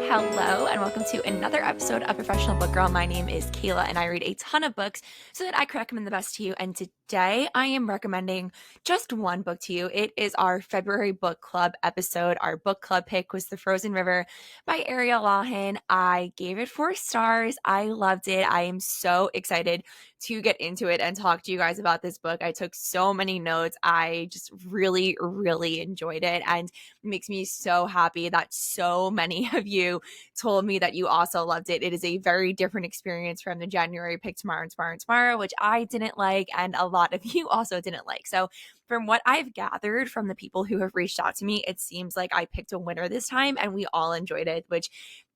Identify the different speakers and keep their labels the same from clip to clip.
Speaker 1: Hello, and welcome to another episode of Professional Book Girl. My name is Kayla, and I read a ton of books so that I can recommend the best to you. And today I am recommending just one book to you. It is our February book club episode. Our book club pick was The Frozen River by Ariel Lawhon. I gave it 4 stars. I loved it. I am so excited to get into it and talk to you guys about this book. I took so many notes. I just really, really enjoyed it, and it makes me so happy that so many of you told me that you also loved it. It is a very different experience from the January pick Tomorrow and Tomorrow and Tomorrow, which I didn't like, and a lot of you also didn't like. So from what I've gathered from the people who have reached out to me, it seems like I picked a winner this time and we all enjoyed it, which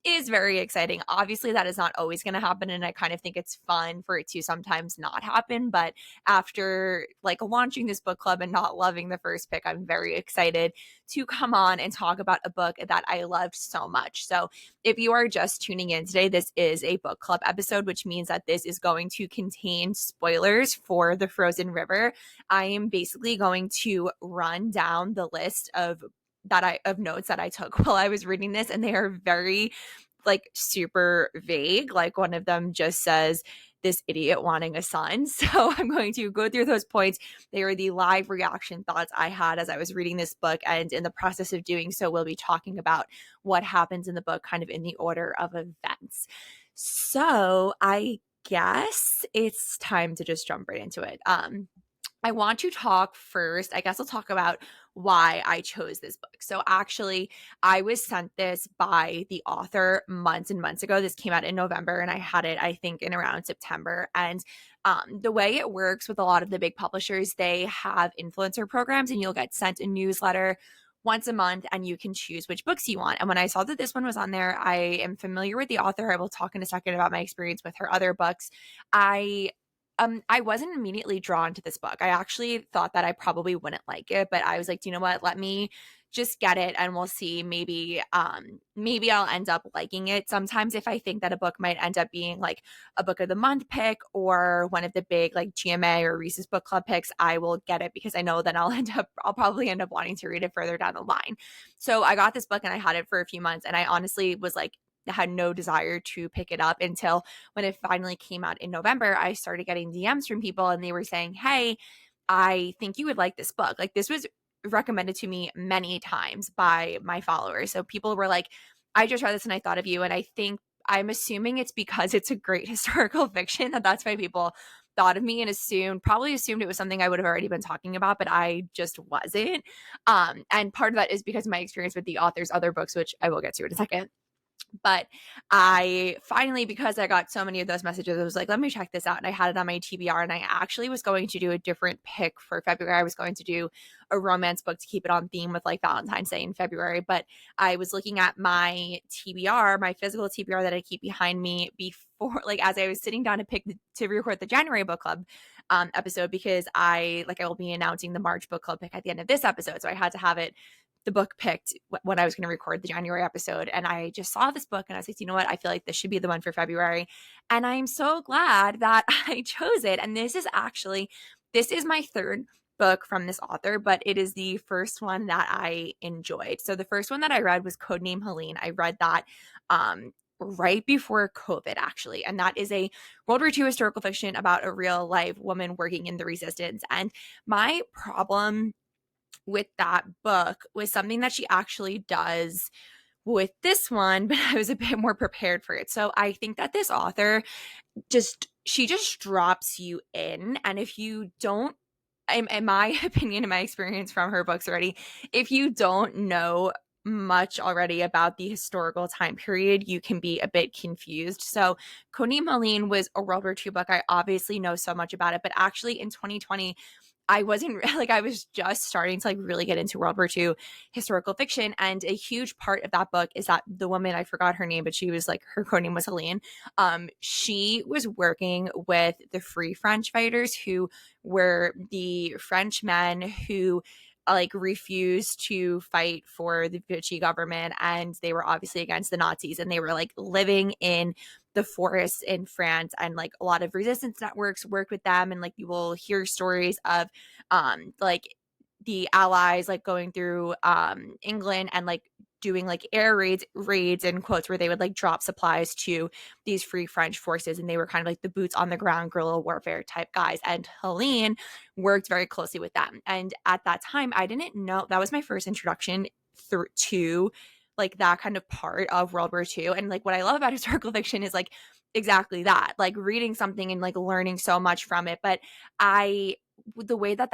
Speaker 1: is very exciting. Obviously, that is not always going to happen, and I kind of think it's fun for it to sometimes not happen. But after launching this book club and not loving the first pick, I'm very excited to come on and talk about a book that I loved so much. So if you are just tuning in today, this is a book club episode, which means that this is going to contain spoilers for The Frozen River. I am basically going to run down the list of notes that I took while I was reading this, and they are very super vague. Like one of them just says, "This idiot wanting a son." So I'm going to go through those points. They are the live reaction thoughts I had as I was reading this book, and in the process of doing so, we'll be talking about what happens in the book kind of in the order of events. So I guess it's time to just jump right into it. I want to talk first. I guess I'll talk about why I chose this book. So actually, I was sent this by the author months and months ago. This came out in November, and I had it, I think, in around September. And the way it works with a lot of the big publishers, they have influencer programs, and you'll get sent a newsletter once a month, and you can choose which books you want. And when I saw that this one was on there, I am familiar with the author. I will talk in a second about my experience with her other books. I wasn't immediately drawn to this book. I actually thought that I probably wouldn't like it, but I was like, you know what? Let me just get it and we'll see. Maybe I'll end up liking it. Sometimes if I think that a book might end up being like a book of the month pick or one of the big like GMA or Reese's book club picks, I will get it because I know then I'll probably end up wanting to read it further down the line. So I got this book and I had it for a few months, and I honestly was like, had no desire to pick it up until when it finally came out in November. I started getting DMs from people, and they were saying, "Hey, I think you would like this book." Like, this was recommended to me many times by my followers. So people were like, "I just read this and I thought of you." And I'm assuming it's because it's a great historical fiction that's why people thought of me, and probably assumed it was something I would have already been talking about, but I just wasn't. And part of that is because of my experience with the author's other books, which I will get to in a second. But I finally, because I got so many of those messages, I was like, let me check this out. And I had it on my TBR, and I actually was going to do a different pick for February. I was going to do a romance book to keep it on theme with like Valentine's Day in February. But I was looking at my TBR, my physical TBR that I keep behind me before, like as I was sitting down to record the January book club episode, because I will be announcing the March book club pick at the end of this episode. So I had to have the book picked when I was going to record the January episode. And I just saw this book and I was like, you know what? I feel like this should be the one for February. And I'm so glad that I chose it. And this is my third book from this author, but it is the first one that I enjoyed. So the first one that I read was Codename Helene. I read that right before COVID, actually. And that is a World War II historical fiction about a real life woman working in the resistance. And my problem with that book was something that she actually does with this one, but I was a bit more prepared for it. So I think that this author she just drops you in. And if you don't, in my opinion, in my experience from her books already, if you don't know much already about the historical time period, you can be a bit confused. So Codename Helene was a World War II book. I obviously know so much about it, but actually in 2020, I wasn't I was just starting to really get into World War II historical fiction. And a huge part of that book is that the woman, I forgot her name, but she was her code name was Helene. She was working with the Free French fighters, who were the French men who refused to fight for the Vichy government, and they were obviously against the Nazis, and they were living in the forests in France, and a lot of resistance networks worked with them, and you will hear stories of the Allies going through England and doing like air raids in quotes, where they would like drop supplies to these Free French forces, and they were kind of like the boots on the ground guerrilla warfare type guys. And Helene worked very closely with them. And at that time, I didn't know, that was my first introduction to like that kind of part of World War II. And like what I love about historical fiction is like exactly that, like reading something and like learning so much from it. But the way that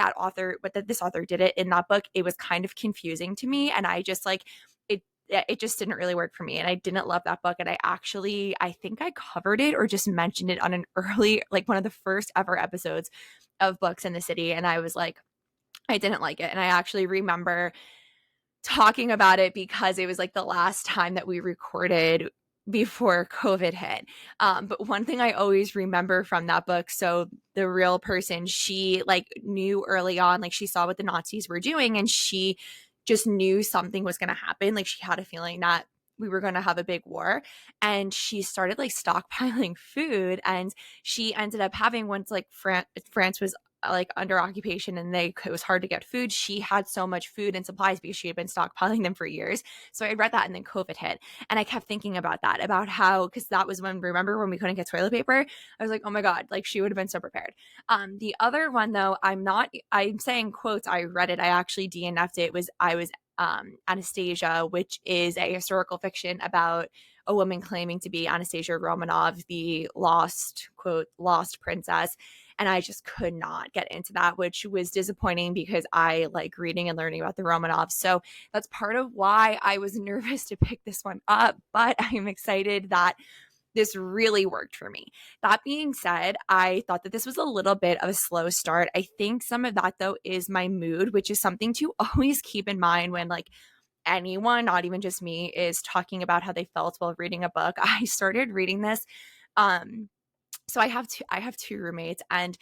Speaker 1: this author did it in that book, it was kind of confusing to me, and I just like it just didn't really work for me, and I didn't love that book. And I think I covered it or just mentioned it on an early, like one of the first ever episodes of Books in the City, and I was like, I didn't like it. And I actually remember talking about it because it was like the last time that we recorded before COVID hit. But one thing I always remember from that book, so the real person, she like knew early on, like she saw what the Nazis were doing, and she just knew something was going to happen. Like she had a feeling that we were going to have a big war, and she started like stockpiling food. And she ended up having, once like France was like under occupation and it was hard to get food, she had so much food and supplies because she had been stockpiling them for years. So I read that, and then COVID hit, and I kept thinking about that, about how, because that was when, remember when we couldn't get toilet paper, I was like, oh my god, like she would have been so prepared. The other one though, I'm saying quotes, I read it, I actually DNF'd it, I was Anastasia, which is a historical fiction about a woman claiming to be Anastasia Romanov, the lost princess. And I just could not get into that, which was disappointing because I like reading and learning about the Romanovs. So that's part of why I was nervous to pick this one up, but I'm excited that this really worked for me. That being said, I thought that this was a little bit of a slow start. I think some of that though is my mood, which is something to always keep in mind when like anyone, not even just me, is talking about how they felt while reading a book. I started reading this so I have two roommates, and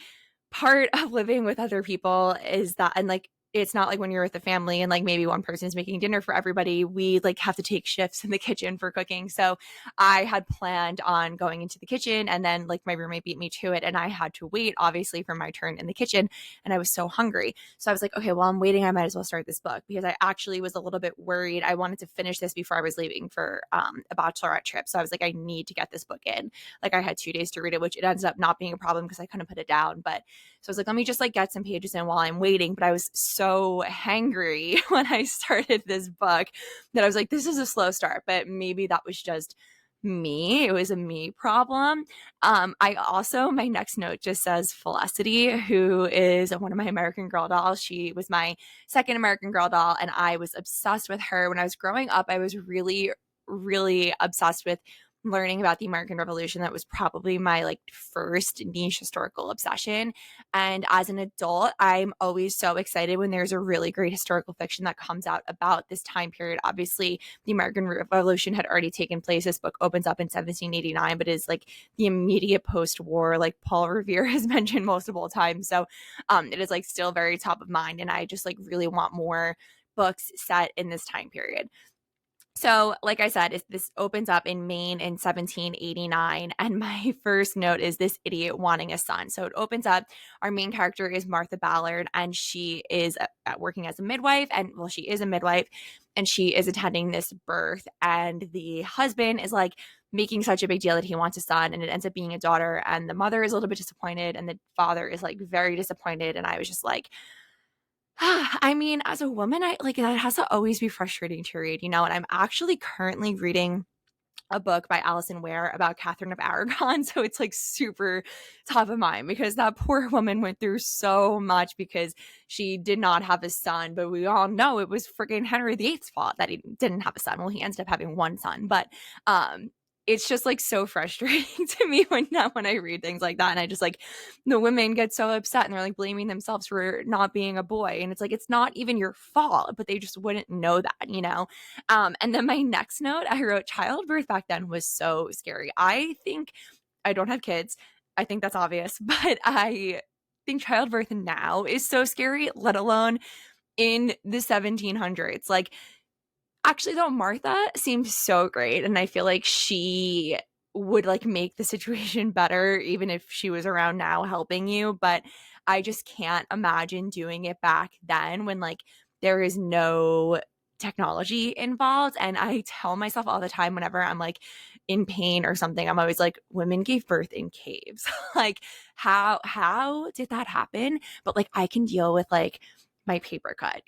Speaker 1: part of living with other people is that, and like it's not like when you're with a family and like maybe one person is making dinner for everybody, we like have to take shifts in the kitchen for cooking. So I had planned on going into the kitchen, and then like my roommate beat me to it, and I had to wait obviously for my turn in the kitchen, and I was so hungry. So I was like, okay, well, I'm waiting, I might as well start this book, because I actually was a little bit worried. I wanted to finish this before I was leaving for a bachelorette trip. So I was like, I need to get this book in. Like I had 2 days to read it, which it ends up not being a problem because I couldn't put it down. But so I was like, let me just like get some pages in while I'm waiting. But I was so hangry when I started this book that I was like, this is a slow start. But maybe that was just me. It was a me problem. I also, my next note just says Felicity, who is one of my American Girl dolls. She was my second American Girl doll, and I was obsessed with her. When I was growing up, I was really, really obsessed with learning about the American Revolution. That was probably my like first niche historical obsession. And as an adult, I'm always so excited when there's a really great historical fiction that comes out about this time period. Obviously, the American Revolution had already taken place. This book opens up in 1789, but is like the immediate post-war, like Paul Revere has mentioned multiple times. So it is like still very top of mind. And I just like really want more books set in this time period. So, like I said, this opens up in Maine in 1789. And my first note is this idiot wanting a son. So, it opens up. Our main character is Martha Ballard, and she is working as a midwife. And well, she is a midwife, and she is attending this birth. And the husband is like making such a big deal that he wants a son, and it ends up being a daughter. And the mother is a little bit disappointed, and the father is like very disappointed. And I was just like, I mean, as a woman, I like that has to always be frustrating to read, you know. And I'm actually currently reading a book by Alison Ware about Catherine of Aragon. So it's like super top of mind because that poor woman went through so much because she did not have a son. But we all know it was freaking Henry VIII's fault that he didn't have a son. Well, he ended up having one son, but it's just like so frustrating to me when I read things like that. And I just like, the women get so upset and they're like blaming themselves for not being a boy. And it's like, it's not even your fault, but they just wouldn't know that, you know? And then my next note, I wrote childbirth back then was so scary. I think I don't have kids. I think that's obvious, but I think childbirth now is so scary, let alone in the 1700s. Like, actually, though, Martha seems so great, and I feel like she would like make the situation better even if she was around now helping you. But I just can't imagine doing it back then when like there is no technology involved. And I tell myself all the time whenever I'm like in pain or something, I'm always like, women gave birth in caves. Like how did that happen? But like I can deal with like my paper cut,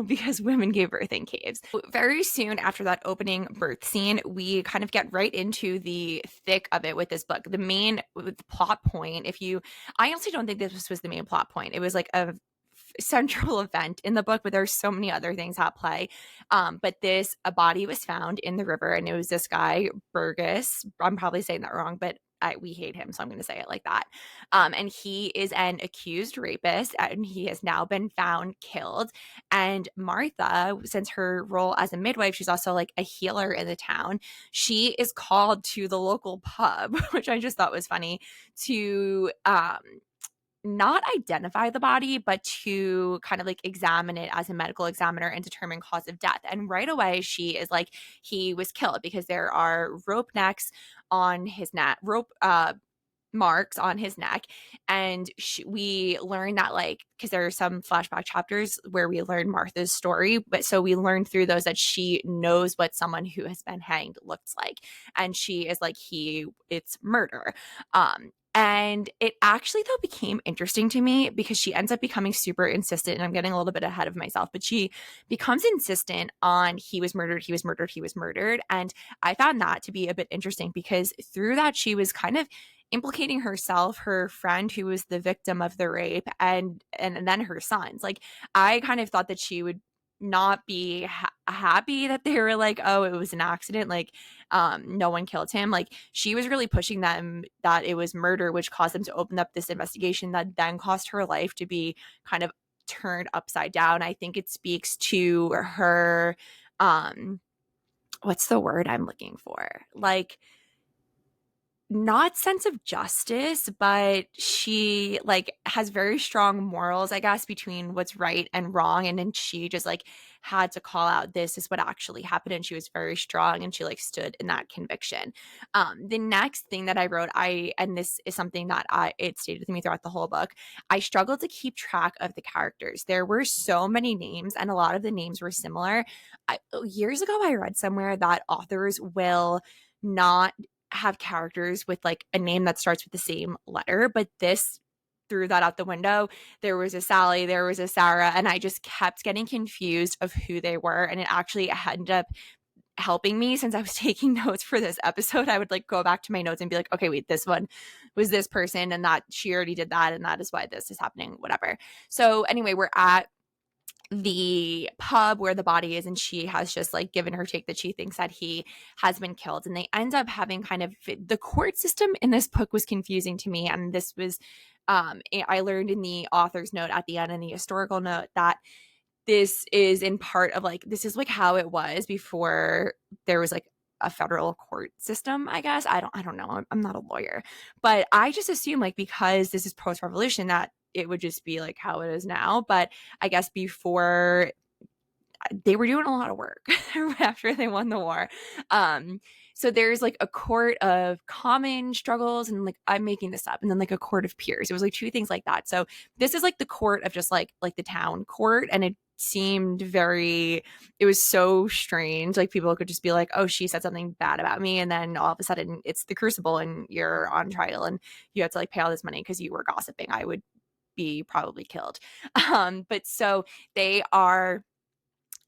Speaker 1: because women gave birth in caves. Very soon after that opening birth scene, we kind of get right into the thick of it with this book. The main plot point, I honestly don't think this was the main plot point. It was like a central event in the book, but there's so many other things at play. But a body was found in the river, and it was this guy, Burgess. I'm probably saying that wrong, but we hate him, so I'm going to say it like that. And he is an accused rapist, and he has now been found killed. And Martha, since her role as a midwife, she's also like a healer in the town. She is called to the local pub, which I just thought was funny, to not identify the body, but to kind of like examine it as a medical examiner and determine cause of death. And right away, she is like, he was killed because there are rope necks on his neck, rope marks on his neck. And we learn that, like, because there are some flashback chapters where we learn Martha's story, but so we learn through those that she knows what someone who has been hanged looks like, and she is like, it's murder. And it actually, though, became interesting to me because she ends up becoming super insistent, and I'm getting a little bit ahead of myself, but she becomes insistent on he was murdered, he was murdered, he was murdered. And I found that to be a bit interesting because through that, she was kind of implicating herself, her friend who was the victim of the rape, and then her sons. Like, I kind of thought that she would not be happy that they were like, oh, it was an accident, like no one killed him. Like, she was really pushing them that it was murder, which caused them to open up this investigation that then caused her life to be kind of turned upside down. I think it speaks to her what's the word I'm looking for, like, not sense of justice, but she like has very strong morals, I guess, between what's right and wrong. And then she just like had to call out, this is what actually happened. And she was very strong, and she like stood in that conviction. The next thing that I wrote, and this is something that it stayed with me throughout the whole book, I struggled to keep track of the characters. There were so many names, and a lot of the names were similar. Years ago, I read somewhere that authors will not have characters with like a name that starts with the same letter, but this threw that out the window. There was a Sally, there was a Sarah, and I just kept getting confused of who they were. And it actually ended up helping me, since I was taking notes for this episode. I would like go back to my notes and be like, okay, wait, this one was this person, and that she already did that, and that is why this is happening, whatever. So anyway, we're at the pub where the body is, and she has just like given her take that she thinks that he has been killed. And they end up having kind of, the court system in this book was confusing to me, and this was I learned in the author's note at the end, and the historical note, that this is in part of like, this is like how it was before there was like a federal court system, I guess. I don't know, I'm not a lawyer, but I just assume like, because this is post-revolution, that it would just be like how it is now. But I guess before, they were doing a lot of work after they won the war. So there's like a court of common struggles, and like, I'm making this up, and then like a court of peers. It was like two things like that. So this is like the court of just like the town court, and it seemed it was so strange. Like, people could just be like, oh, she said something bad about me, and then all of a sudden it's the Crucible, and you're on trial, and you have to like pay all this money because you were gossiping. I would be probably killed. But so they are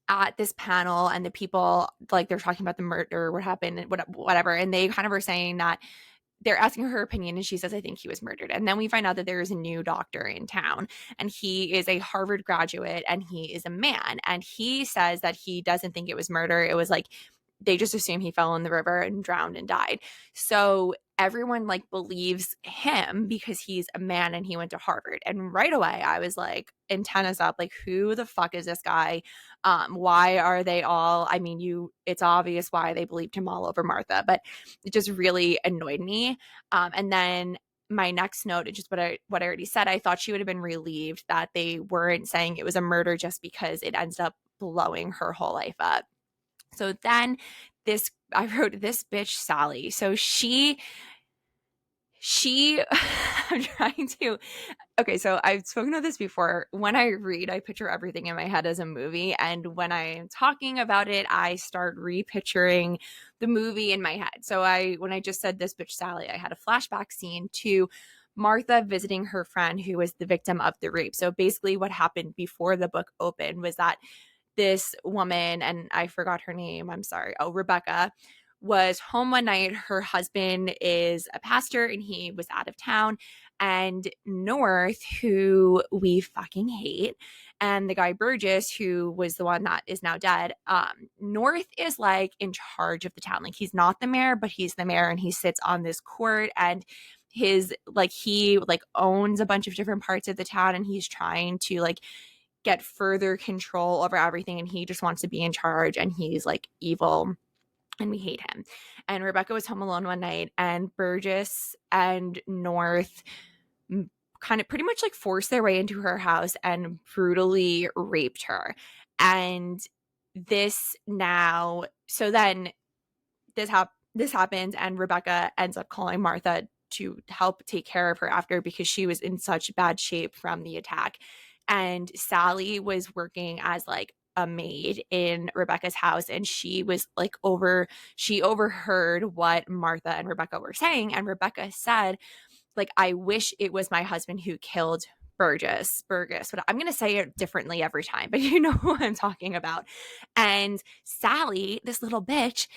Speaker 1: at this panel, and the people, like, they're talking about the murder, what happened, and whatever, and they kind of are saying that they're asking her opinion, and she says, I think he was murdered. And then we find out that there is a new doctor in town, and he is a Harvard graduate, and he is a man, and he says that he doesn't think it was murder. It was like, they just assume he fell in the river and drowned and died. So everyone like believes him because he's a man and he went to Harvard. And right away I was like, antennas up, like, who the fuck is this guy? Why are they all, I mean, it's obvious why they believed him all over Martha, but it just really annoyed me. And then my next note is just what I already said. I thought she would have been relieved that they weren't saying it was a murder, just because it ends up blowing her whole life up. So then I wrote, this bitch Sally. So she I'm trying to, Okay, so I've spoken of this before. When I read, I picture everything in my head as a movie. And when I'm talking about it, I start repicturing the movie in my head. So when I just said this bitch Sally, I had a flashback scene to Martha visiting her friend who was the victim of the rape. So basically, what happened before the book opened was that this woman, and I forgot her name, I'm sorry, Rebecca, was home one night. Her husband is a pastor and he was out of town. And North, who we fucking hate, and the guy Burgess, who was the one that is now dead, North is like in charge of the town. Like he's not the mayor, but he's the mayor and he sits on this court and he owns a bunch of different parts of the town and he's trying to like get further control over everything and he just wants to be in charge and he's like evil and we hate him. And Rebecca was home alone one night and Burgess and North kind of pretty much like forced their way into her house and brutally raped her. And this now, so then this happens and Rebecca ends up calling Martha to help take care of her after because she was in such bad shape from the attack. And Sally was working as like a maid in Rebecca's house and she overheard what Martha and Rebecca were saying and Rebecca said like I wish it was my husband who killed Burgess. But I'm going to say it differently every time, but you know who I'm talking about. And Sally, this little bitch,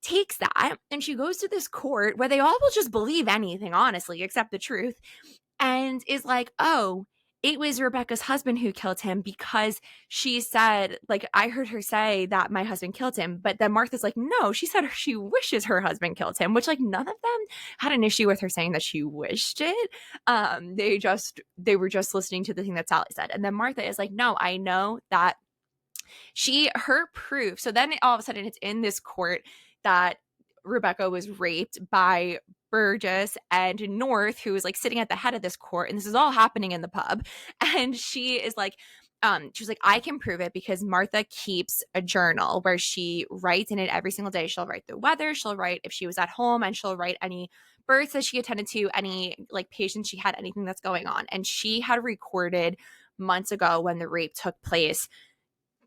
Speaker 1: takes that and she goes to this court where they all will just believe anything, honestly, except the truth, and is like, oh, it was Rebecca's husband who killed him because she said, like, I heard her say that my husband killed him. But then Martha's like, no, she said she wishes her husband killed him, which, like, none of them had an issue with her saying that she wished it. They were just listening to the thing that Sally said. And then Martha is like, no, I know that her proof. So then all of a sudden it's in this court that Rebecca was raped by Burgess and North, who is like sitting at the head of this court, and this is all happening in the pub. And she is like, she was like, I can prove it because Martha keeps a journal where she writes in it every single day. She'll write the weather, she'll write if she was at home, and she'll write any births that she attended to, any like patients she had, anything that's going on. And she had recorded months ago when the rape took place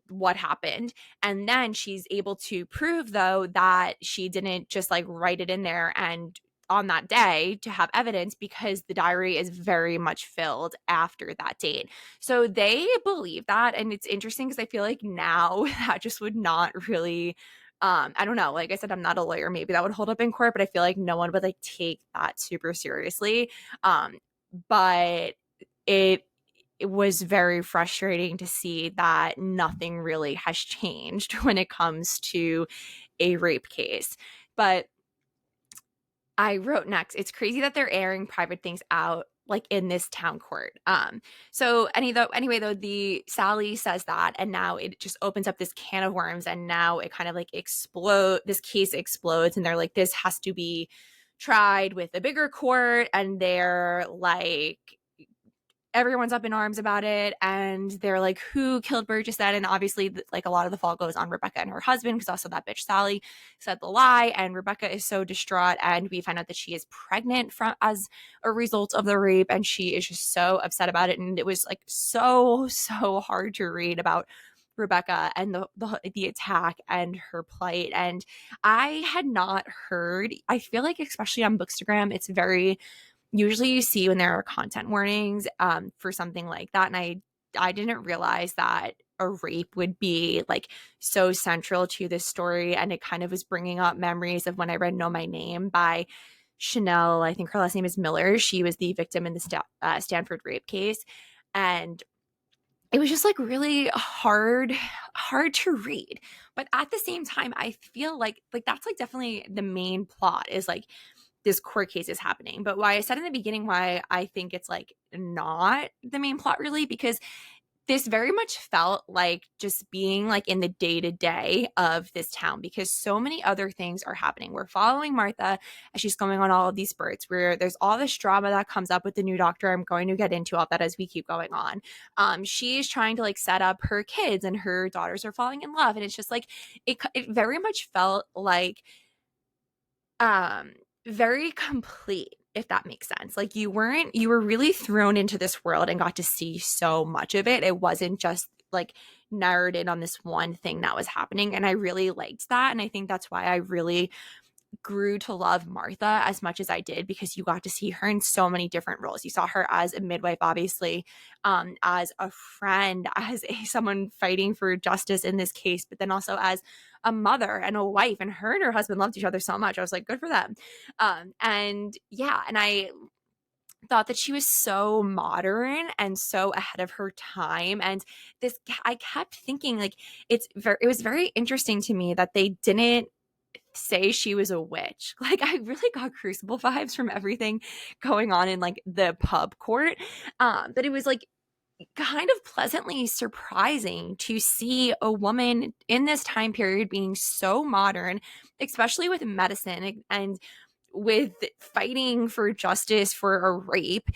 Speaker 1: what happened. And then she's able to prove, though, that she didn't just like write it in there and on that day to have evidence because the diary is very much filled after that date. So they believe that. And it's interesting because I feel like now that just would not really. I don't know. Like I said, I'm not a lawyer. Maybe that would hold up in court, but I feel like no one would like take that super seriously. But it was very frustrating to see that nothing really has changed when it comes to a rape case. But I wrote next, it's crazy that they're airing private things out like in this town court. So anyway though, the Sally says that and now it just opens up this can of worms and now it kind of like this case explodes and they're like, this has to be tried with a bigger court, and they're like, everyone's up in arms about it and they're like, who killed Burgess then? And obviously like a lot of the fall goes on Rebecca and her husband because also that bitch Sally said the lie and Rebecca is so distraught and we find out that she is pregnant as a result of the rape and she is just so upset about it. And it was like so hard to read about Rebecca and the attack and her plight. And I had not heard, I feel like especially on Bookstagram, it's very, usually you see when there are content warnings for something like that. And I didn't realize that a rape would be like so central to this story. And it kind of was bringing up memories of when I read Know My Name by Chanel. I think her last name is Miller. She was the victim in the Stanford rape case. And it was just like really hard to read. But at the same time, I feel like that's like definitely the main plot is like, this court case is happening. But why I said in the beginning why I think it's like not the main plot really, because this very much felt like just being like in the day-to-day of this town because so many other things are happening. We're following Martha as she's going on all of these spurts where there's all this drama that comes up with the new doctor. I'm going to get into all that as we keep going on. She's trying to like set up her kids and her daughters are falling in love. And it's just like, it very much felt like very complete. if that makes sense. Like you were really thrown into this world and got to see so much of it. It wasn't just like narrowed in on this one thing that was happening. And I really liked that. And I think that's why I really grew to love Martha as much as I did, because you got to see her in so many different roles. You saw her as a midwife, obviously, as a friend, as someone fighting for justice in this case, but then also as a mother and a wife. And her husband loved each other so much. I was like, good for them. And yeah, and I thought that she was so modern and so ahead of her time. And this, I kept thinking, like, it was very interesting to me that they didn't say she was a witch. Like I really got Crucible vibes from everything going on in like the pub court. But it was like kind of pleasantly surprising to see a woman in this time period being so modern, especially with medicine and with fighting for justice for a rape,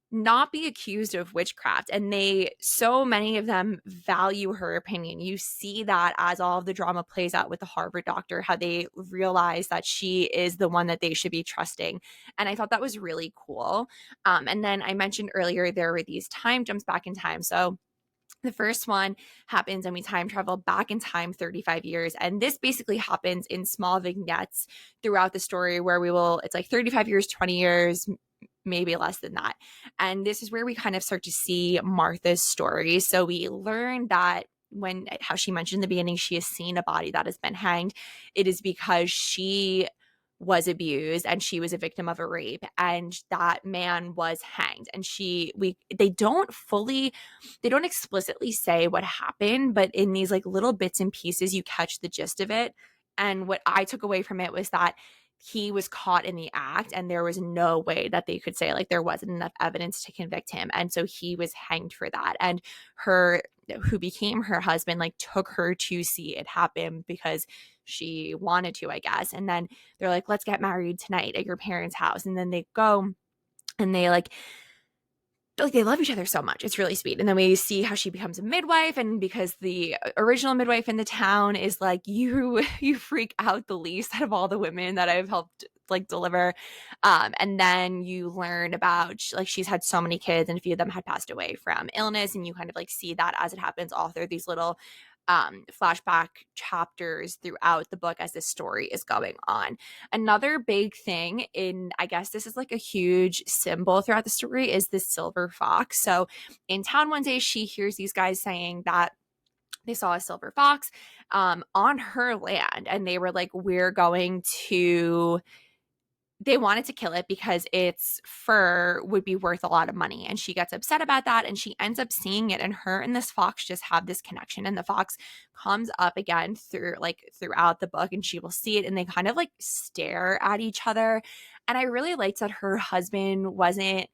Speaker 1: not be accused of witchcraft. And so many of them value her opinion. You see that as all of the drama plays out with the Harvard doctor, how they realize that she is the one that they should be trusting. And I thought that was really cool. And then I mentioned earlier, there were these time jumps back in time. So the first one happens and we time travel back in time 35 years. And this basically happens in small vignettes throughout the story where it's like 35 years, 20 years, maybe less than that. And this is where we kind of start to see Martha's story. So we learn that how she mentioned in the beginning, she has seen a body that has been hanged. It is because she was abused and she was a victim of a rape, and that man was hanged. And they don't explicitly say what happened, but in these like little bits and pieces you catch the gist of it. And what I took away from it was that he was caught in the act and there was no way that they could say like there wasn't enough evidence to convict him, and so he was hanged for that. And who became her husband like took her to see it happen because she wanted to, I guess. And then they're like, let's get married tonight at your parents' house. And then they go and they they love each other so much. It's really sweet. And then we see how she becomes a midwife, and because the original midwife in the town is like, you freak out the least out of all the women that I've helped like deliver. And then you learn about like she's had so many kids and a few of them had passed away from illness, and you kind of like see that as it happens all through these little flashback chapters throughout the book as this story is going on. Another big thing I guess this is like a huge symbol throughout the story, is this silver fox. So in town one day, she hears these guys saying that they saw a silver fox on her land, and they were like, they wanted to kill it because its fur would be worth a lot of money. And she gets upset about that, and she ends up seeing it, and her and this fox just have this connection. And the fox comes up again throughout the book, and she will see it, and they kind of like stare at each other. And I really liked that her husband wasn't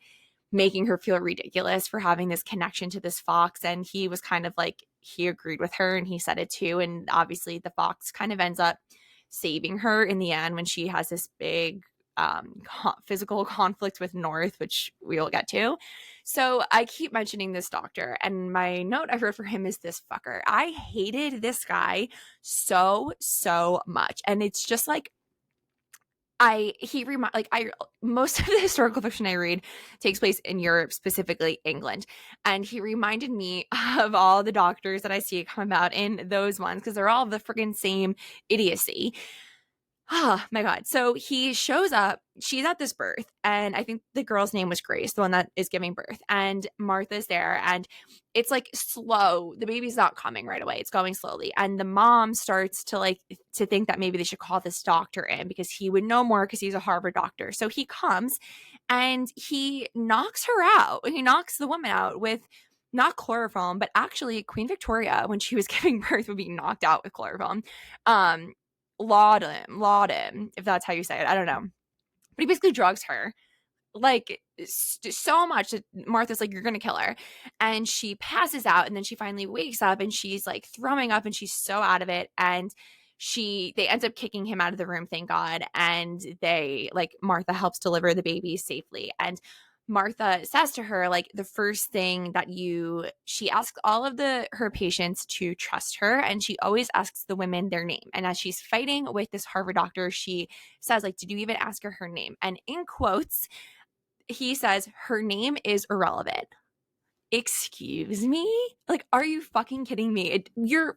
Speaker 1: making her feel ridiculous for having this connection to this fox, and he was kind of like, he agreed with her and he said it too. And obviously the fox kind of ends up saving her in the end when she has this big physical conflict with North, which we will get to. So I keep mentioning this doctor, and my note I wrote for him is this fucker. I hated this guy so much. And it's just like most of the historical fiction I read takes place in Europe, specifically England. And he reminded me of all the doctors that I see come about in those ones, because they're all the freaking same idiocy. Oh my God. So he shows up. She's at this birth, and I think the girl's name was Grace, the one that is giving birth. And Martha's there, and it's like slow. The baby's not coming right away. It's going slowly. And the mom starts to think that maybe they should call this doctor in because he would know more because he's a Harvard doctor. So he comes and he knocks her out. He knocks the woman out with not chloroform, but actually Queen Victoria, when she was giving birth, would be knocked out with chloroform. Laudanum, if that's how you say it. I don't know. But he basically drugs her like so much that Martha's like, you're gonna kill her. And she passes out, and then she finally wakes up and she's like throwing up and she's so out of it. And they end up kicking him out of the room, thank God. And Martha helps deliver the baby safely. And Martha says to her, like, the first thing that she asks all of her patients to trust her, and she always asks the women their name. And as she's fighting with this Harvard doctor, she says, like, did you even ask her name? And in quotes, he says, her name is irrelevant. Excuse me? Like, are you fucking kidding me?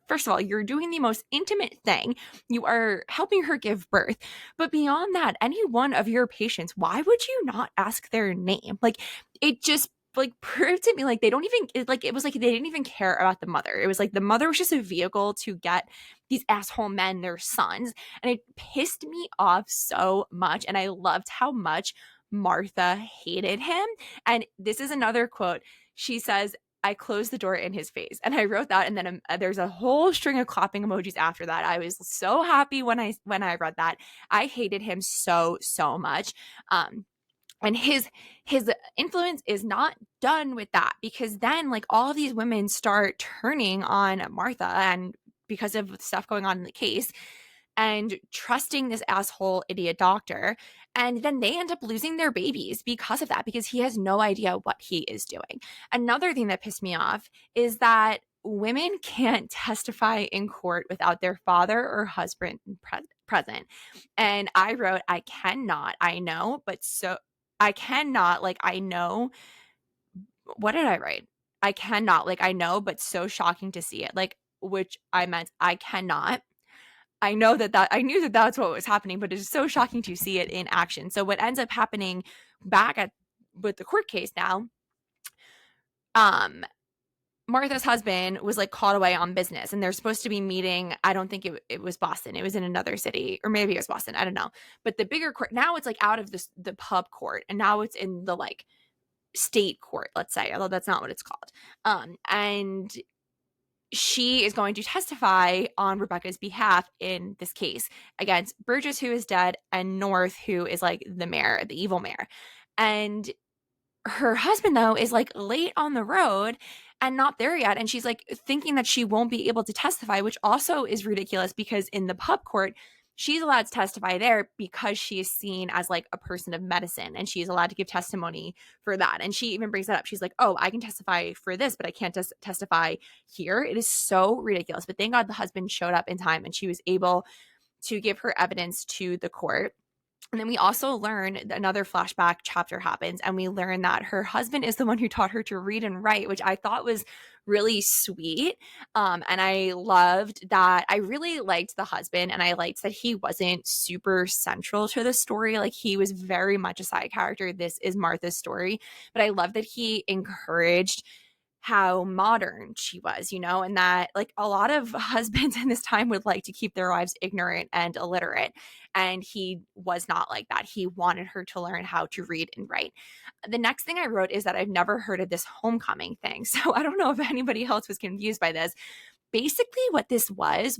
Speaker 1: First of all, you're doing the most intimate thing. You are helping her give birth. But beyond that, any one of your patients, why would you not ask their name? Like, it just like proved to me like they don't even it was like they didn't even care about the mother. It was like the mother was just a vehicle to get these asshole men their sons. And it pissed me off so much. And I loved how much Martha hated him. And this is another quote. She says, I closed the door in his face. And I wrote that, and then there's a whole string of clapping emojis after that. I was so happy when I read that. I hated him so much. And his influence is not done with that, because then like all of these women start turning on Martha, and because of stuff going on in the case, and trusting this asshole idiot doctor. And then they end up losing their babies because of that, because he has no idea what he is doing. Another thing that pissed me off is that women can't testify in court without their father or husband present. And I wrote, I cannot, I know, but so I cannot, like, I know. What did I write? I cannot, like, I know, but so shocking to see it. Like, which I meant, I cannot. I know that I knew that that's what was happening, but it's so shocking to see it in action. So what ends up happening with the court case now, Martha's husband was like caught away on business, and they're supposed to be meeting. I don't think it was Boston. It was in another city, or maybe it was Boston. I don't know. But the bigger court now, it's like out of the pub court, and now it's in the like state court, let's say, although that's not what it's called. And she is going to testify on Rebecca's behalf in this case against Burgess, who is dead, and North, who is like the mayor, the evil mayor. And her husband, though, is like late on the road and not there yet. And she's like thinking that she won't be able to testify, which also is ridiculous, because in the pub court, she's allowed to testify there because she is seen as like a person of medicine, and she's allowed to give testimony for that. And she even brings that up. She's like, oh, I can testify for this, but I can't testify here. It is so ridiculous. But thank God the husband showed up in time, and she was able to give her evidence to the court. And then we also learn another flashback chapter happens, and we learn that her husband is the one who taught her to read and write, which I thought was really sweet. And I loved that. I really liked the husband, and I liked that he wasn't super central to the story. Like, he was very much a side character. This is Martha's story. But I love that he encouraged how modern she was, and that like a lot of husbands in this time would like to keep their wives ignorant and illiterate. And he was not like that. He wanted her to learn how to read and write. The next thing I wrote is that I've never heard of this homecoming thing. So I don't know if anybody else was confused by this. Basically, what this was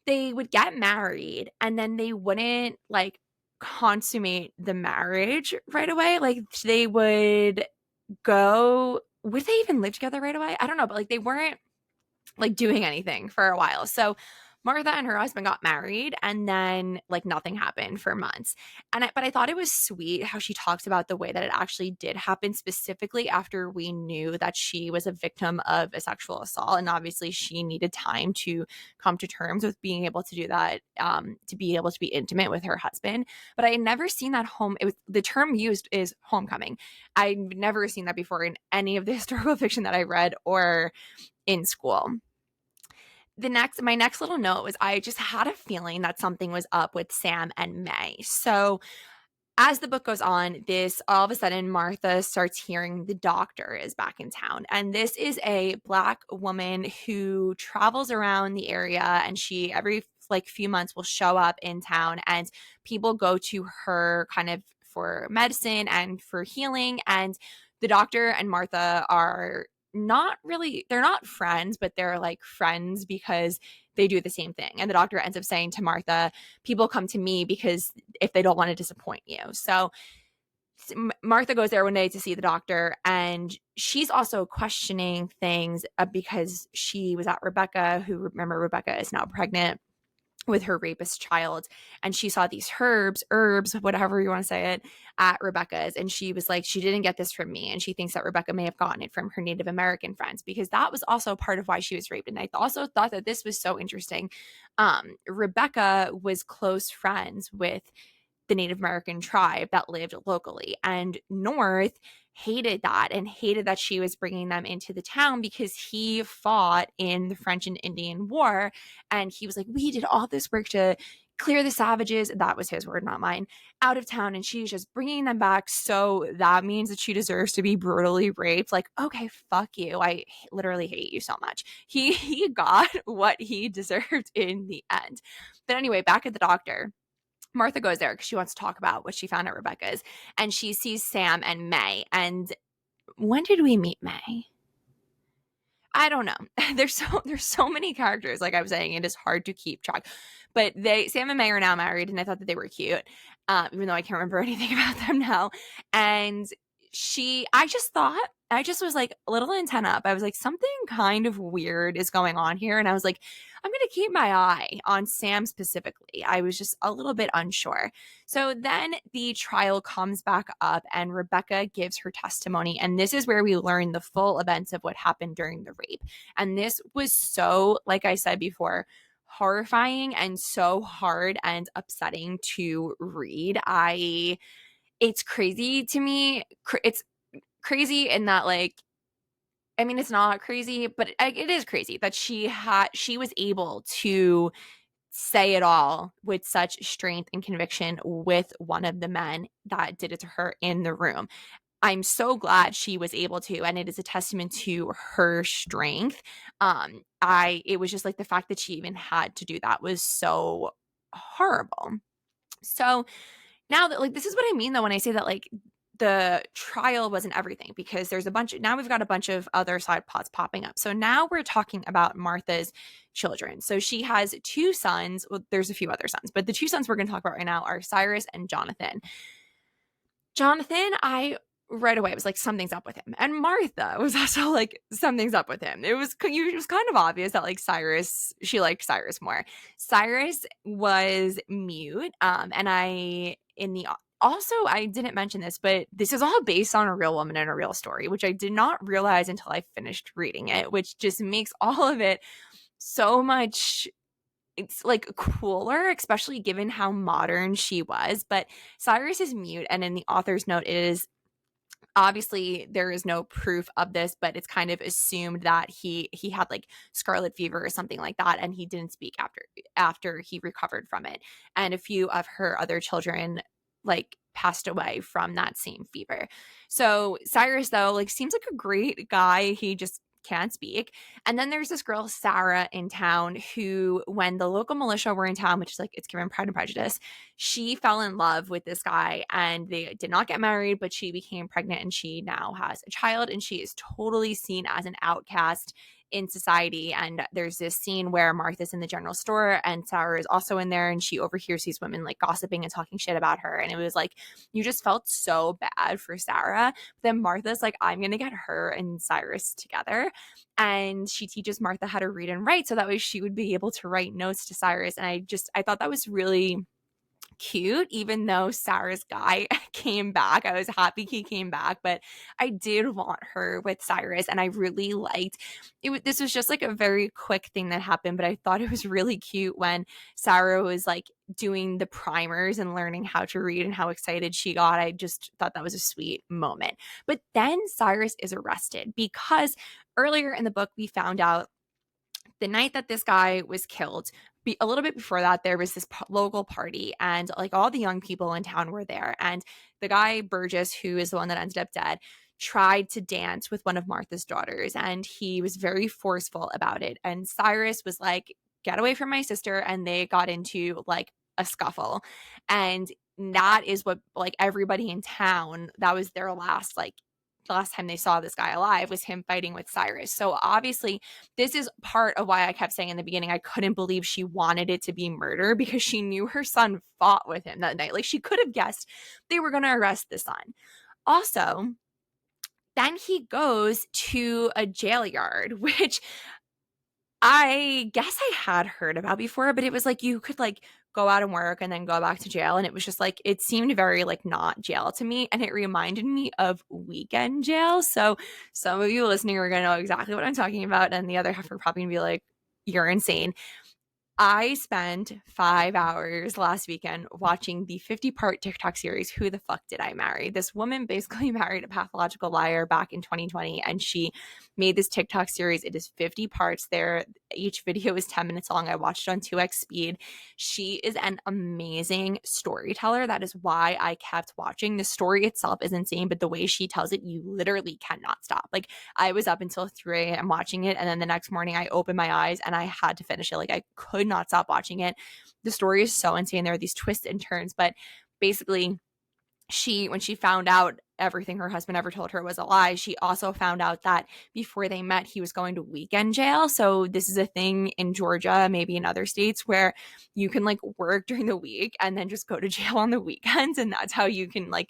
Speaker 1: they would get married, and then they wouldn't like consummate the marriage right away. Like, they would would they even live together right away? I don't know, but like they weren't like doing anything for a while. So Martha and her husband got married, and then like nothing happened for months. But I thought it was sweet how she talks about the way that it actually did happen, specifically after we knew that she was a victim of a sexual assault. And obviously she needed time to come to terms with being able to do that, to be able to be intimate with her husband. But I had never seen that the term used is homecoming. I've never seen that before in any of the historical fiction that I read or in school. My next little note was I just had a feeling that something was up with Sam and May. So as the book goes on, all of a sudden Martha starts hearing the doctor is back in town. And this is a Black woman who travels around the area, and she every like few months will show up in town, and people go to her kind of for medicine and for healing. And the doctor and Martha are they're not friends, but they're like friends because they do the same thing. And the doctor ends up saying to Martha, people come to me because if they don't want to disappoint you. So Martha goes there one day to see the doctor, and she's also questioning things because she was at Rebecca, who, remember, Rebecca is now pregnant. with her rapist child, and she saw these herbs, whatever you want to say it, at Rebecca's, and she was like, she didn't get this from me, and she thinks that Rebecca may have gotten it from her Native American friends, because that was also part of why she was raped. And I also thought that this was so interesting. Rebecca was close friends with the Native American tribe that lived locally, and North hated that and hated that she was bringing them into the town because he fought in the French and Indian War, and he was like, we did all this work to clear the savages, that was his word, not mine, out of town, and she's just bringing them back, so that means that she deserves to be brutally raped. Like, okay, fuck you, I literally hate you so much. He got what he deserved in the end. But anyway, back at the doctor, Martha goes there because she wants to talk about what she found at Rebecca's, and she sees Sam and May. And when did we meet May? I don't know. There's so many characters. Like I was saying, it is hard to keep track. But Sam and May are now married, and I thought that they were cute, even though I can't remember anything about them now. And I just was like a little antenna up. I was like, something kind of weird is going on here, and I was like, I'm gonna keep my eye on Sam specifically. I was just a little bit unsure. So then the trial comes back up, and Rebecca gives her testimony, and this is where we learn the full events of what happened during the rape. And this was so, like I said before, horrifying and so hard and upsetting to read. It's crazy to me. It's crazy in that, like, I mean, it's not crazy, but it is crazy that she was able to say it all with such strength and conviction with one of the men that did it to her in the room. I'm so glad she was able to, and it is a testament to her strength. It was just like the fact that she even had to do that was so horrible. So now that, like, this is what I mean though when I say that, like, the trial wasn't everything, because now we've got a bunch of other side plots popping up. So now we're talking about Martha's children. So she has two sons. Well, there's a few other sons, but the two sons we're going to talk about right now are Cyrus and Jonathan. Jonathan, I right away was like, something's up with him. And Martha was also like, something's up with him. It was kind of obvious that, like, she liked Cyrus more. Cyrus was mute. Also, I didn't mention this, but this is all based on a real woman and a real story, which I did not realize until I finished reading it, which just makes all of it so much, it's like cooler, especially given how modern she was. But Cyrus is mute, and in the author's note, it is obviously there is no proof of this, but it's kind of assumed that he had like scarlet fever or something like that, and he didn't speak after he recovered from it. And a few of her other children like passed away from that same fever. So Cyrus, though, like, seems like a great guy. He just can't speak. And then there's this girl, Sarah, in town, who, when the local militia were in town, which is like, it's given Pride and Prejudice, she fell in love with this guy, and they did not get married, but she became pregnant, and she now has a child, and she is totally seen as an outcast in society. And there's this scene where Martha's in the general store, and Sarah is also in there, and she overhears these women like gossiping and talking shit about her. And it was like, you just felt so bad for Sarah. But then Martha's like, I'm gonna get her and Cyrus together, and she teaches Martha how to read and write, so that way she would be able to write notes to Cyrus. And I thought that was really cute. Even though Sarah's guy came back, I was happy he came back, but I did want her with Cyrus, and I really liked it. This was just like a very quick thing that happened, but I thought it was really cute when Sarah was like doing the primers and learning how to read, and how excited she got. I just thought that was a sweet moment. But then Cyrus is arrested, because earlier in the book we found out the night that this guy was killed, a little bit before that, there was this local party, and like all the young people in town were there. And the guy, Burgess, who is the one that ended up dead, tried to dance with one of Martha's daughters, and he was very forceful about it. And Cyrus was like, get away from my sister. And they got into like a scuffle. And that is what, like, everybody in town, that was their last, like, the last time they saw this guy alive was him fighting with Cyrus. So obviously this is part of why I kept saying in the beginning, I couldn't believe she wanted it to be murder, because she knew her son fought with him that night. Like, she could have guessed they were going to arrest the son. Also, then he goes to a jail yard, which I guess I had heard about before, but it was like you could like go out and work and then go back to jail. And it was just like, it seemed very like not jail to me. And it reminded me of weekend jail. So some of you listening are going to know exactly what I'm talking about. And the other half are probably going to be like, you're insane. I spent 5 hours last weekend watching the 50-part TikTok series, Who the Fuck Did I Marry? This woman basically married a pathological liar back in 2020, and she made this TikTok series. It is 50 parts there. Each video is 10 minutes long. I watched it on 2x speed. She is an amazing storyteller. That is why I kept watching. The story itself is insane, but the way she tells it, you literally cannot stop. Like, I was up until 3 a.m. watching it, and then the next morning I opened my eyes and I had to finish it. Like, I could not stop watching it. The story is so insane. There are these twists and turns, but basically, when she found out everything her husband ever told her was a lie, she also found out that before they met, he was going to weekend jail. So this is a thing in Georgia, maybe in other states, where you can like work during the week and then just go to jail on the weekends, and that's how you can like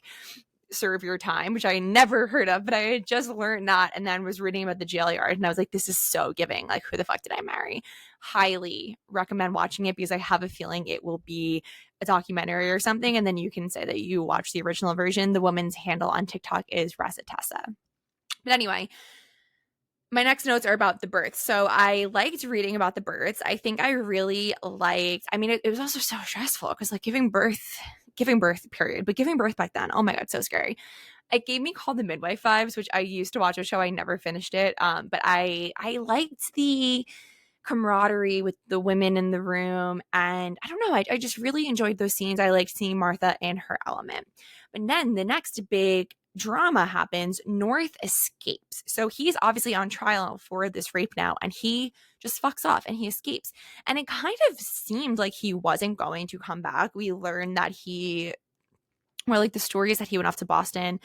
Speaker 1: serve your time, which I never heard of, but I had just learned that and then was reading about the jail yard, and I was like, this is so giving. Like, Who the Fuck Did I Marry? Highly recommend watching it, because I have a feeling it will be a documentary or something, and then you can say that you watched the original version. The woman's handle on TikTok is Recetessa. But anyway, my next notes are about the births. So I liked reading about the births. I think I really liked, I mean, it was also so stressful because like giving birth, period, but giving birth back then, oh my God, so scary. It gave me Call the Midwife vibes, which I used to watch a show. I never finished it. But I liked the camaraderie with the women in the room. And I don't know, I just really enjoyed those scenes. I liked seeing Martha in her element. But then the next big drama happens. North escapes. So he's obviously on trial for this rape now, and he just fucks off and he escapes. And it kind of seemed like he wasn't going to come back. We learned that like the story is that he went off to Boston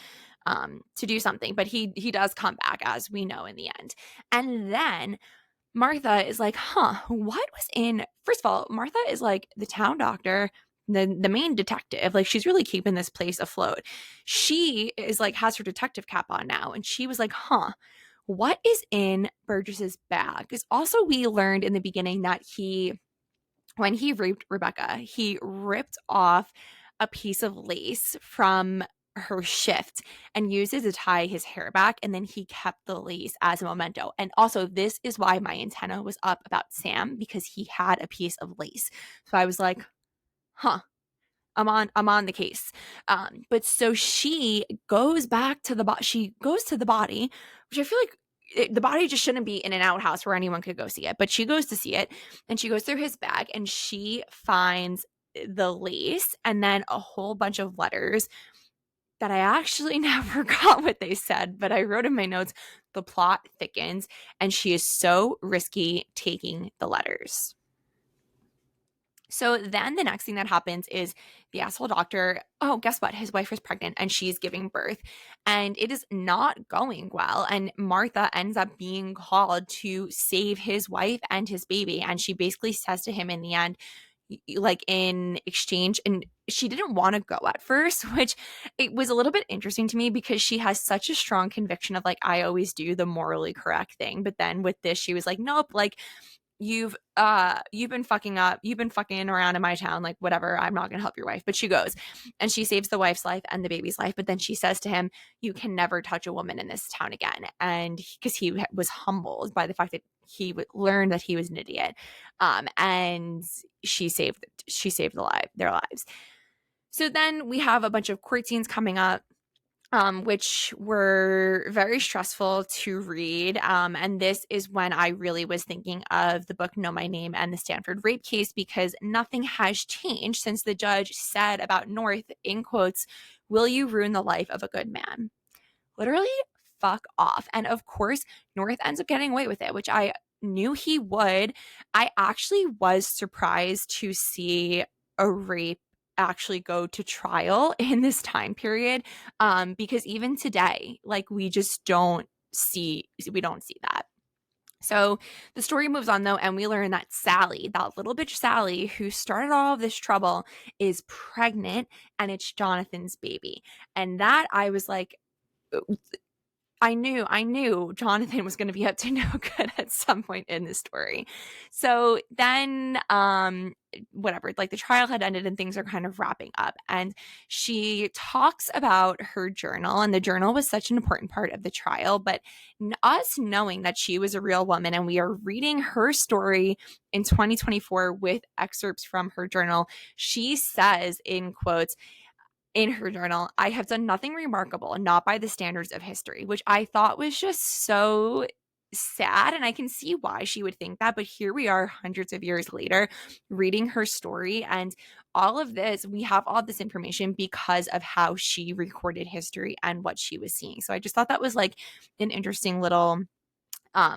Speaker 1: to do something, but he does come back, as we know in the end. And then Martha is like, what was in, first of all, Martha is like the town doctor, the main detective. Like, she's really keeping this place afloat. She is like, has her detective cap on now. And she was like, what is in Burgess's bag? Because also we learned in the beginning that when he raped Rebecca, he ripped off a piece of lace from her shift and used it to tie his hair back, and then he kept the lace as a memento. And also, this is why my antenna was up about Sam, because he had a piece of lace. So I was like, I'm on the case. But so she goes back to she goes to the body, which I feel like the body just shouldn't be in an outhouse where anyone could go see it, but she goes to see it, and she goes through his bag and she finds the lace and then a whole bunch of letters that I actually never got what they said, but I wrote in my notes, the plot thickens and she is so risky taking the letters. So then the next thing that happens is the asshole doctor, oh, guess what? His wife is pregnant and she's giving birth, and it is not going well. And Martha ends up being called to save his wife and his baby. And she basically says to him in the end, like in exchange, and she didn't want to go at first, which it was a little bit interesting to me because she has such a strong conviction of like, I always do the morally correct thing. But then with this, she was like, nope, like, you've been fucking up, you've been fucking around in my town, like whatever, I'm not gonna help your wife. But she goes and she saves the wife's life and the baby's life, but then she says to him, you can never touch a woman in this town again. And because he was humbled by the fact that he learned that he was an idiot, and she saved their lives. So then we have a bunch of court scenes coming up, which were very stressful to read. And this is when I really was thinking of the book Know My Name and the Stanford rape case, because nothing has changed since the judge said about North, in quotes, will you ruin the life of a good man? Literally, fuck off. And of course, North ends up getting away with it, which I knew he would. I actually was surprised to see a rape actually go to trial in this time period, because even today, like, we don't see that. So the story moves on though, and we learn that Sally, that little bitch Sally who started all of this trouble, is pregnant, and it's Jonathan's baby. And that, I was like, I knew Jonathan was going to be up to no good at some point in the story. So then, whatever, like the trial had ended and things are kind of wrapping up. And she talks about her journal, and the journal was such an important part of the trial. But us knowing that she was a real woman and we are reading her story in 2024 with excerpts from her journal, she says, in quotes, in her journal, I have done nothing remarkable, not by the standards of history, which I thought was just so sad. And I can see why she would think that. But here we are, hundreds of years later, reading her story. And all of this, we have all this information because of how she recorded history and what she was seeing. So I just thought that was like an interesting little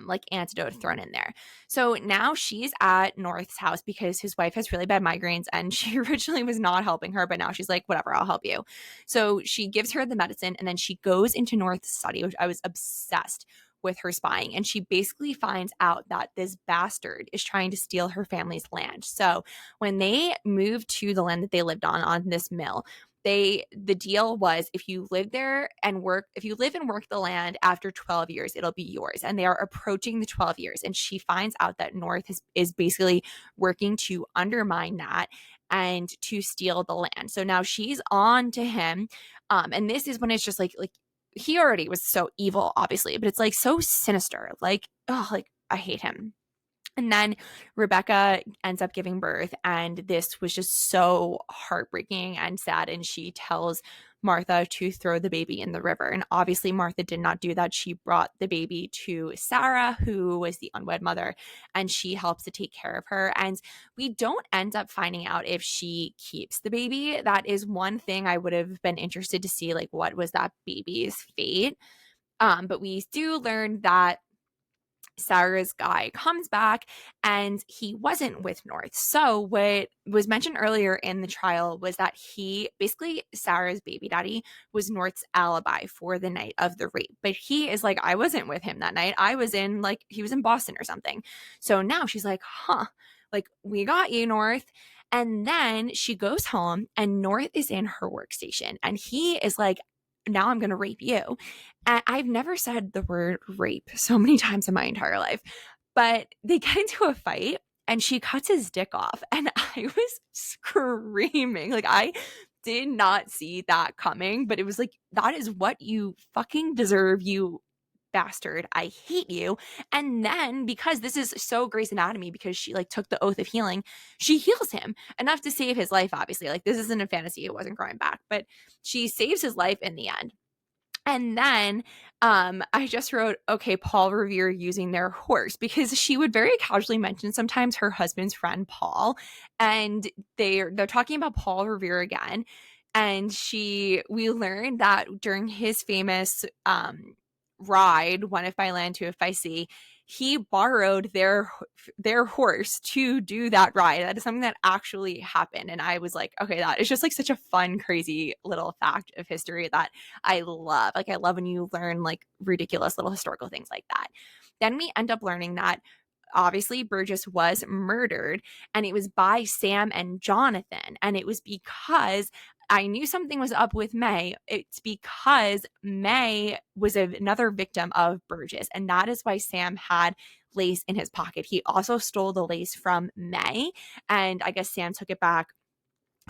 Speaker 1: like antidote thrown in there. So now she's at North's house because his wife has really bad migraines and she originally was not helping her, but now she's like, whatever, I'll help you. So she gives her the medicine and then she goes into North's study, which I was obsessed with her spying. And she basically finds out that this bastard is trying to steal her family's land. So when they moved to the land that they lived on this mill, the deal was if you live there and work, if you live and work the land after 12 years, it'll be yours. And they are approaching the 12 years. And she finds out that North is basically working to undermine that and to steal the land. So now she's on to him. And this is when it's just like he already was so evil, obviously, but it's like so sinister. Like, oh, like I hate him. And then Rebecca ends up giving birth, and this was just so heartbreaking and sad. And she tells Martha to throw the baby in the river. And obviously, Martha did not do that. She brought the baby to Sarah, who was the unwed mother, and she helps to take care of her. And we don't end up finding out if she keeps the baby. That is one thing I would have been interested to see, like, what was that baby's fate? But we do learn that Sarah's guy comes back and he wasn't with North. So what was mentioned earlier in the trial was that he basically, Sarah's baby daddy was North's alibi for the night of the rape. But he is like, I wasn't with him that night. I was in, like, he was in Boston or something. So now she's like, huh, like, we got you, North. And then she goes home and North is in her workstation and he is like, now I'm going to rape you. And I've never said the word rape so many times in my entire life, but they get into a fight and she cuts his dick off. And I was screaming. Like, I did not see that coming, but it was like, that is what you fucking deserve, you bastard. I hate you. And then because this is so Grey's Anatomy, because she like took the oath of healing, she heals him enough to save his life. Obviously, like, this isn't a fantasy, it wasn't growing back, but she saves his life in the end. And then I just wrote, okay, Paul Revere using their horse, because she would very casually mention sometimes her husband's friend Paul, and they're talking about Paul Revere again. And we learned that during his famous ride, One If I Land, Two If I See, he borrowed their horse to do that ride. That is something that actually happened. And I was like, okay, that is just like such a fun, crazy little fact of history that I love. Like, I love when you learn like ridiculous little historical things like that. Then we end up learning that obviously Burgess was murdered, and it was by Sam and Jonathan. And it was because I knew something was up with May. It's because May was another victim of Burgess, and that is why Sam had lace in his pocket. He also stole the lace from May, and I guess Sam took it back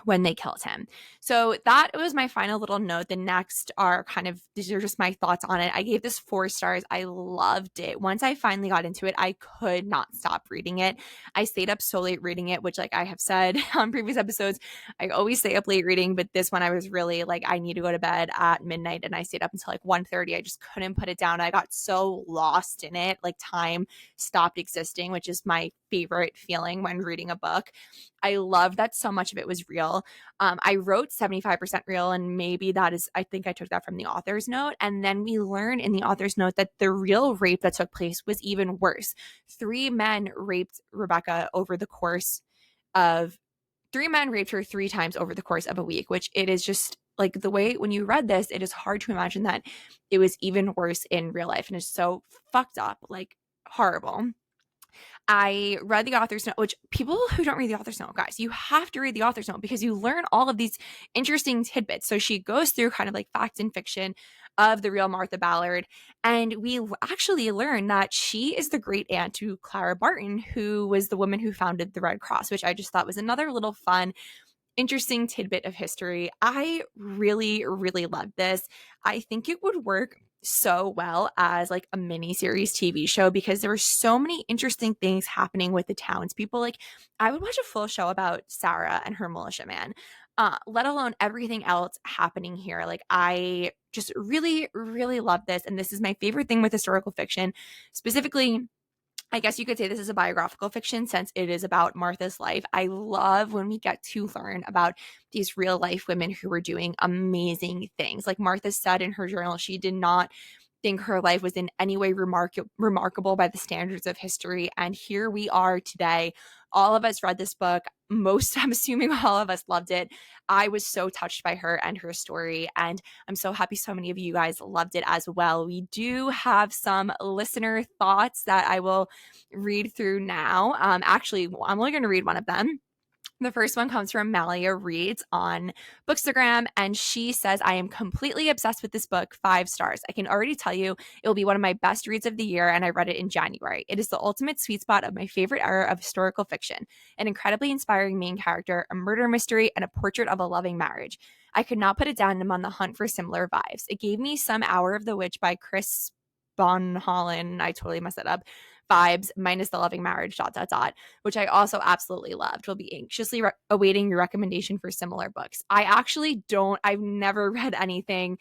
Speaker 1: when they killed him. So that was my final little note. The next are kind of, these are just my thoughts on it. I gave this 4 stars. I loved it. Once I finally got into it, I could not stop reading it. I stayed up so late reading it, which, like I have said on previous episodes, I always stay up late reading, but this one I was really like, I need to go to bed at midnight, and I stayed up until like 1:30. I just couldn't put it down. I got so lost in it, like time stopped existing, which is my favorite feeling when reading a book. I love that so much of it was real. I wrote 75% real, and maybe that is, I think I took that from the author's note. And then we learn in the author's note that the real rape that took place was even worse. 3 men raped Rebecca over the course of, 3 men raped her 3 times over the course of a week, which it is just like, the way when you read this, it is hard to imagine that it was even worse in real life. And it's so fucked up, like horrible. I read the author's note, which people who don't read the author's note, guys, you have to read the author's note because you learn all of these interesting tidbits. So she goes through kind of like fact and fiction of the real Martha Ballard. And we actually learn that she is the great aunt to Clara Barton, who was the woman who founded the Red Cross, which I just thought was another little fun interesting tidbit of history. I really, really loved this. I think it would work so well as like a mini series TV show because there were so many interesting things happening with the townspeople. Like, I would watch a full show about Sarah and her militiaman, let alone everything else happening here. Like, I just really, really love this. And this is my favorite thing with historical fiction, specifically. I guess you could say this is a biographical fiction since it is about Martha's life. I love when we get to learn about these real life women who were doing amazing things. Like Martha said in her journal, she did not think her life was in any way remarkable by the standards of history. And here we are today. All of us read this book. I'm assuming all of us loved it. I was so touched by her and her story. And I'm so happy so many of you guys loved it as well. We do have some listener thoughts that I will read through now. Actually, I'm only going to read one of them. The first one comes from Malia Reads on Bookstagram, and she says, I am completely obsessed with this book, 5 stars. I can already tell you it will be one of my best reads of the year, and I read it in January. It is the ultimate sweet spot of my favorite era of historical fiction, an incredibly inspiring main character, a murder mystery, and a portrait of a loving marriage. I could not put it down and I'm on the hunt for similar vibes. It gave me some Hour of the Witch by Chris Bonholland, I totally messed that up, vibes, minus the loving marriage, dot, dot, dot, which I also absolutely loved. We'll be anxiously awaiting your recommendation for similar books. I've never read anything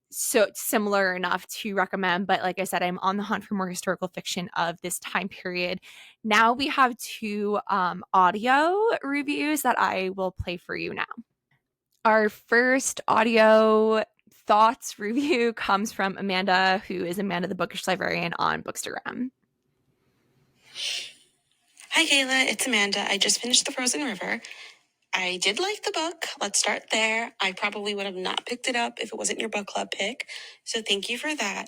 Speaker 1: so similar enough to recommend, but like I said, I'm on the hunt for more historical fiction of this time period. Now we have two audio reviews that I will play for you now. Our first audio thoughts review comes from Amanda, who is Amanda the Bookish Librarian on Bookstagram.
Speaker 2: Hi, Kayla. It's Amanda. I just finished The Frozen River. I did like the book. Let's start there. I probably would have not picked it up if it wasn't your book club pick. So thank you for that.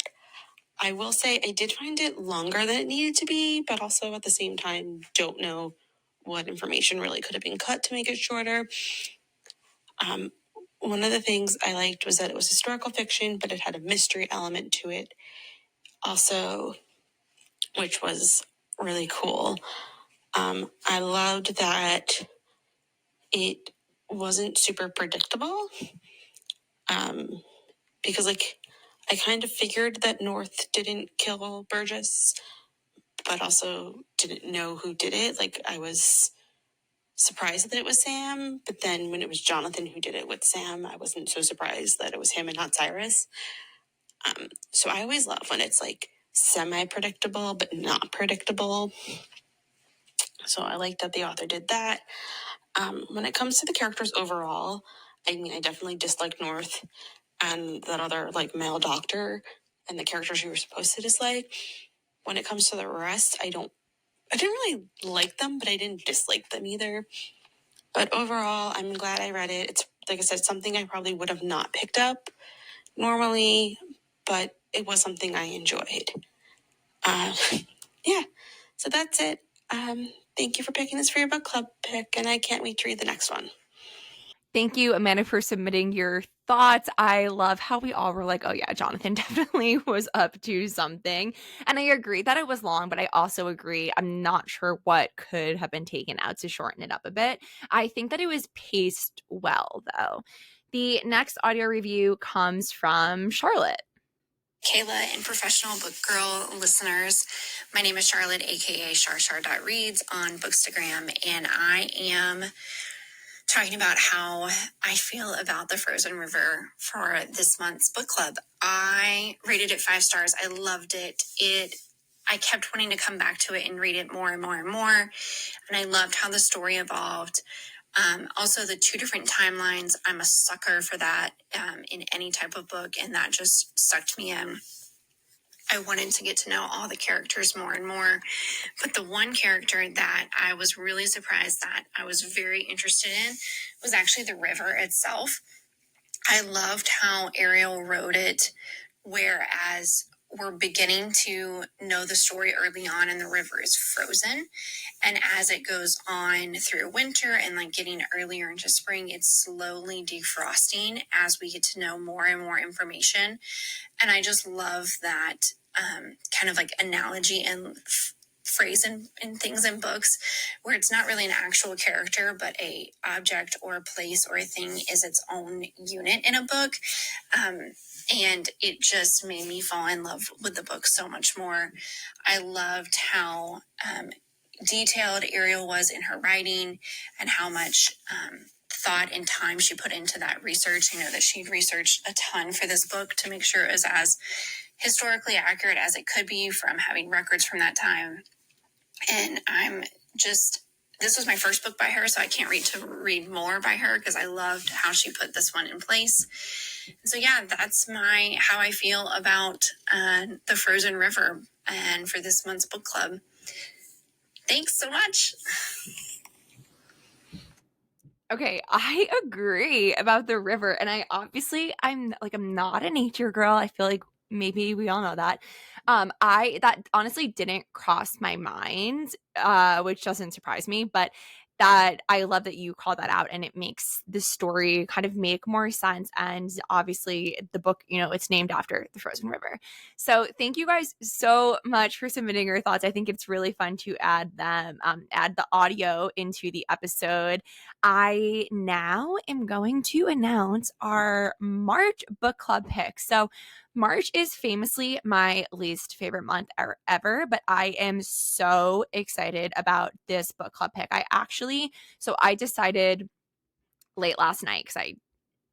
Speaker 2: I will say I did find it longer than it needed to be, but also at the same time, don't know what information really could have been cut to make it shorter. One of the things I liked was that it was historical fiction, but it had a mystery element to it also, which was really cool. I loved that it wasn't super predictable, because like I kind of figured that North didn't kill Burgess, but also didn't know who did it. Like I was surprised that it was Sam, but then when it was Jonathan who did it with Sam, I wasn't so surprised that it was him and not Cyrus. So I always love when it's like semi-predictable but not predictable. So I like that the author did that. When it comes to the characters overall, I mean, I definitely dislike North and that other like male doctor and the characters you were supposed to dislike. When it comes to the rest, I didn't really like them, but I didn't dislike them either. But overall, I'm glad I read it. It's like I said, something I probably would have not picked up normally, but it was something I enjoyed. Yeah, so that's it. Thank you for picking this for your book club pick, and I can't wait to read the next one.
Speaker 1: Thank you, Amanda, for submitting your thoughts. I love how we all were like, oh, yeah, Jonathan definitely was up to something. And I agree that it was long, but I also agree I'm not sure what could have been taken out to shorten it up a bit. I think that it was paced well, though. The next audio review comes from Charlotte.
Speaker 3: Kayla and professional book girl listeners. My name is Charlotte, aka Reads on Bookstagram, and I am talking about how I feel about The Frozen River for this month's book club. I rated it 5 stars. I loved it. I kept wanting to come back to it and read it more and more and more. And I loved how the story evolved. Also, the 2 different timelines. I'm a sucker for that in any type of book, and that just sucked me in. I wanted to get to know all the characters more and more. But the one character that I was really surprised that I was very interested in was actually the river itself. I loved how Ariel wrote it, whereas we're beginning to know the story early on, and the river is frozen. And as it goes on through winter and like getting earlier into spring, it's slowly defrosting as we get to know more and more information. And I just love that kind of like analogy and phrase in things in books, where it's not really an actual character, but a object or a place or a thing is its own unit in a book. And it just made me fall in love with the book so much more. I loved how detailed Ariel was in her writing, and how much thought and time she put into that research. I know that she researched a ton for this book to make sure it was as historically accurate as it could be from having records from that time. And this was my first book by her, so I can't wait to read more by her because I loved how she put this one in place. So yeah, that's how I feel about the Frozen River and for this month's book club. Thanks so much.
Speaker 1: Okay, I agree about the river. And I'm not a nature girl. I feel like maybe we all know that. That honestly didn't cross my mind, which doesn't surprise me, but that I love that you call that out, and it makes the story kind of make more sense. And obviously the book, it's named after the frozen river. So thank you guys so much for submitting your thoughts. I think it's really fun to add the audio into the episode. I now am going to announce our March book club pick. So March is famously my least favorite month ever, but I am so excited about this book club pick. I decided late last night, because I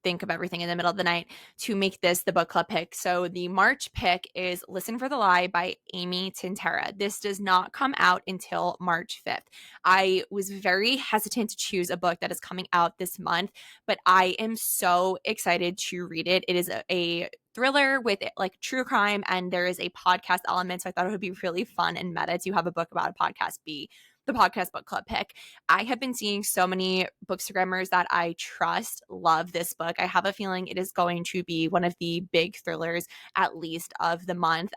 Speaker 1: think of everything in the middle of the night, to make this the book club pick. So the March pick is Listen for the Lie by Amy Tintera. This does not come out until March 5th. I was very hesitant to choose a book that is coming out this month, but I am so excited to read it. It is a thriller with like true crime, and there is a podcast element. So I thought it would be really fun and meta to have a book about a podcast be the podcast book club pick. I have been seeing so many bookstagrammers that I trust love this book. I have a feeling it is going to be one of the big thrillers, at least of the month.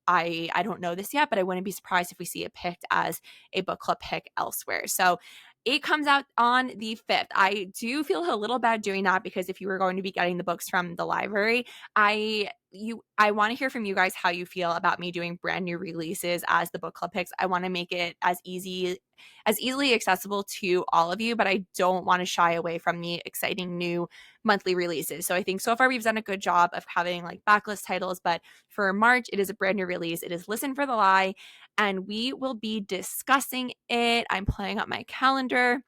Speaker 1: I don't know this yet, but I wouldn't be surprised if we see it picked as a book club pick elsewhere. So it comes out on the 5th. I do feel a little bad doing that, because if you were going to be getting the books from the library, I want to hear from you guys how you feel about me doing brand new releases as the book club picks. I want to make it as easily accessible to all of you, but I don't want to shy away from the exciting new monthly releases. So I think so far we've done a good job of having like backlist titles, but for March, it is a brand new release. It is Listen for the Lie, and we will be discussing it. I'm pulling up my calendar.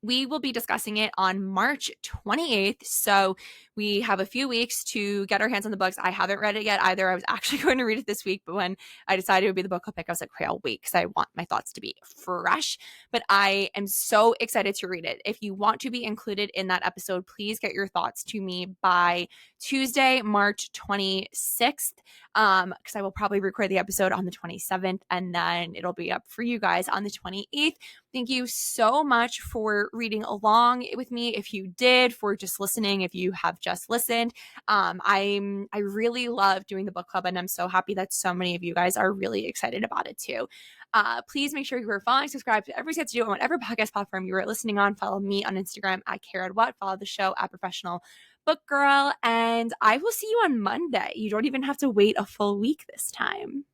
Speaker 1: We will be discussing it on March 28th. So we have a few weeks to get our hands on the books. I haven't read it yet either. I was actually going to read it this week, but when I decided it would be the book club pick, I was like, okay, I'll wait because I want my thoughts to be fresh. But I am so excited to read it. If you want to be included in that episode, please get your thoughts to me by Tuesday, March 26th, because I will probably record the episode on the 27th, and then it'll be up for you guys on the 28th. Thank you so much for reading along with me. If you did, for just listening, if you have just listened, I really love doing the book club, and I'm so happy that so many of you guys are really excited about it too. Please make sure you are following, subscribe to every set to do on whatever podcast platform you are listening on. Follow me on Instagram at @KaraWhat. Follow the show at Professional Book Girl, and I will see you on Monday. You don't even have to wait a full week this time.